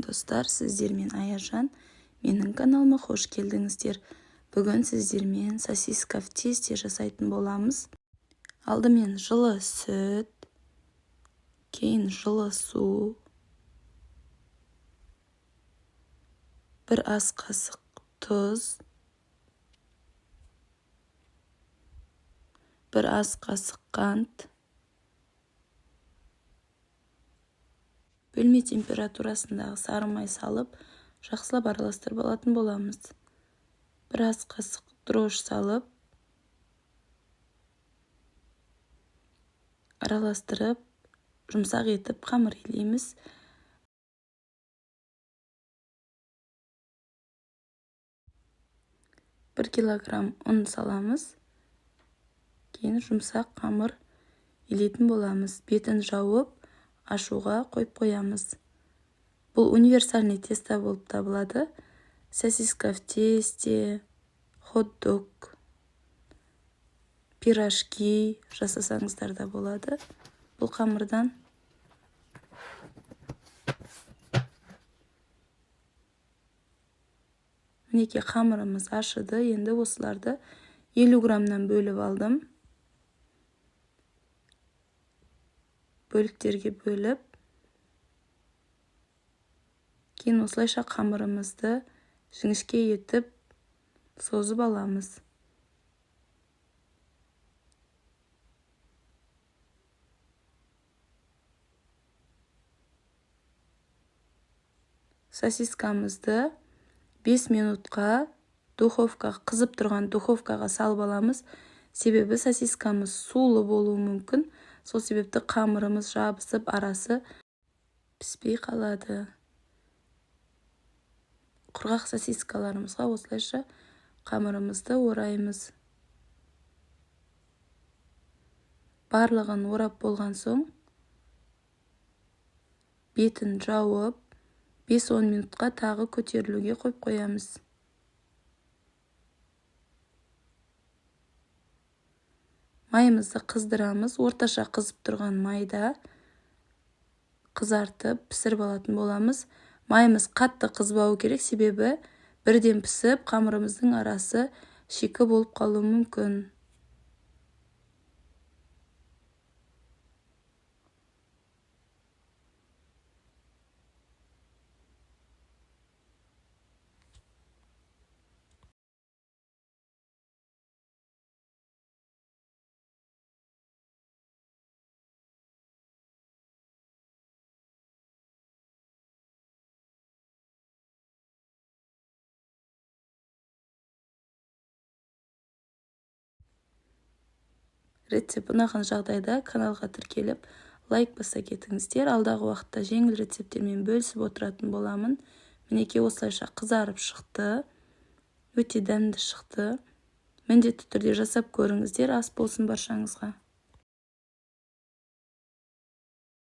достар, сіздермен Аяжан. Менің каналыма қош келдіңіздер. Бүгін сіздермен сосиска в тесте жасайтын боламыз. Алдымен жылы сүт, кейін жылы су, бір ас қасық тұз, бір ас қасық қант, бөлме температурасындағы сары май салып, жақсылап араластырып алатын боламыз. Бір ас қасық дрожж салып, араластырып, жұмсақ етіп қамыр илейміз. Бір килограмм ұн саламыз. Кейін жұмсақ қамыр илейтін боламыз. Бетін жауып, ашуға қойып қоямыз. Бұл универсальный тесто болып табылады. Сосиска в тесте, хот-дог, пирожки жасасаңыздар да болады. Бұл қамырдан мінекей қамырымыз ашыды. Енді осыларды 50 граммнан бөліп алдым. Бөліктерге бөліп, кейін осылайша қамырымызды жіңішке етіп созып аламыз. Сосискамызды 5 минутқа қызып тұрған духовкаға салып аламыз. Себебі сосискамыз сулы болуы мүмкін. Сол себепті қамырымыз жабысып, арасы піспей қалады. Құрғақ сосискаларымызға осылайша қамырымызды ораймыз. Барлығын орап болған соң, бетін жауып, 5-10 минутқа тағы көтерілуге қойып қоямыз. Майымызды қыздырамыз. Орташа қызып тұрған майда қызартып, пісіріп алатын боламыз. Майымыз қатты қызбауы керек, себебі бірден пісіп, қамырымыздың арасы шикі болып қалуы мүмкін. Рецепт ұнаған жағдайда каналға тіркеліп, лайк баса кетіңіздер. Алдағы уақытта жеңіл рецепттермен бөлісіп отыратын боламын. Мінекей осылайша қызарып шықты. Өте дәмді шықты. Міндетті түрде жасап көріңіздер. Ас болсын баршаңызға.